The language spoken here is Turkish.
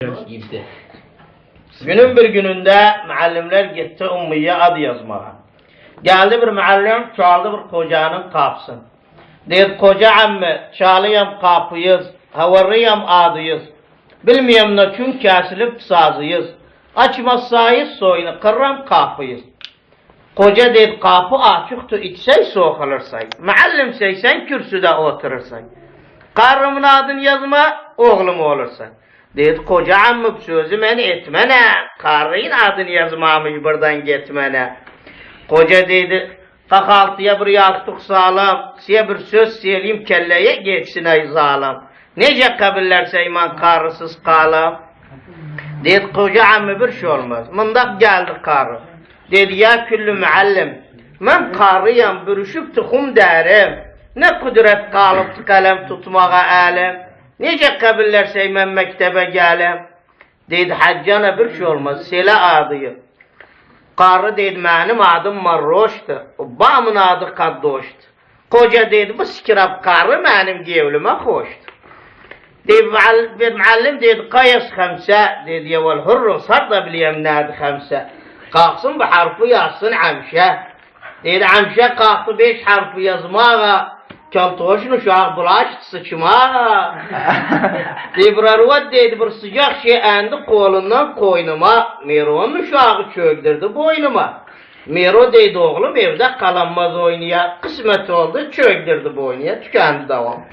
Girdi. Günün bir gününde müəllimler gitti Ummiye adı yazmağa. Geldi bir müəllim, çaldı bir kocanın kapısını. Dedi, koca ammi, çalıyam kapıyız, havarıyam adıyız. Bilmeyem ne çün kesilip sazıyız. Açmazsayız soyunu, kırram kapıyız. Koca dedi, kapı açıktı, içsey soğukulursay. Müəllim sen kürsüde oturursan. Karımın adını yazma, oğlum olursan. Dedi, koca ammı sözü meni etmene, karıyın adını yazmamış buradan gitmene. Koca dedi, kakaltıya bir yastık sağlam, size bir söz söyleyeyim kelleye geçsin ay zalim. Nece kabillerse iman karısız kalam. Dedi, koca ammı bir şey olmaz, mındak geldi karı. Dedi, ya küllü müəllim, ben karıyam, bürüşüp tıkum derim. Ne kudret kalıptı kalem tutmağa alim. Nece kabillerse ben mektebe gelem. Dedi, haccana bir şey olmaz, sela adıyı. Karı dedi, benim adım Marroş'tu. Babamın adı Kaddoş'tu. Koca dedi, bu sikirab karı benim gevlime hoştu. Dedi, müəllim dedi, kayas hamse. Dedi, yeval hurrus, hatta biliyem nadi hamse. Kalksın bu harfı yazsın amşe. Dedi, amşe kalktı 5 harfı yazmağa. Kaltoşun uşağı bulaştı sıçmağa. Debrarvat dedi, bir sıcak şey endi kolundan koynuma. Mero'nun uşağı çöktürdü boynuma. Mero dedi, oğlum evde kalanmaz oynaya. Kısmet oldu, çöktürdü boynaya, tükendi devam.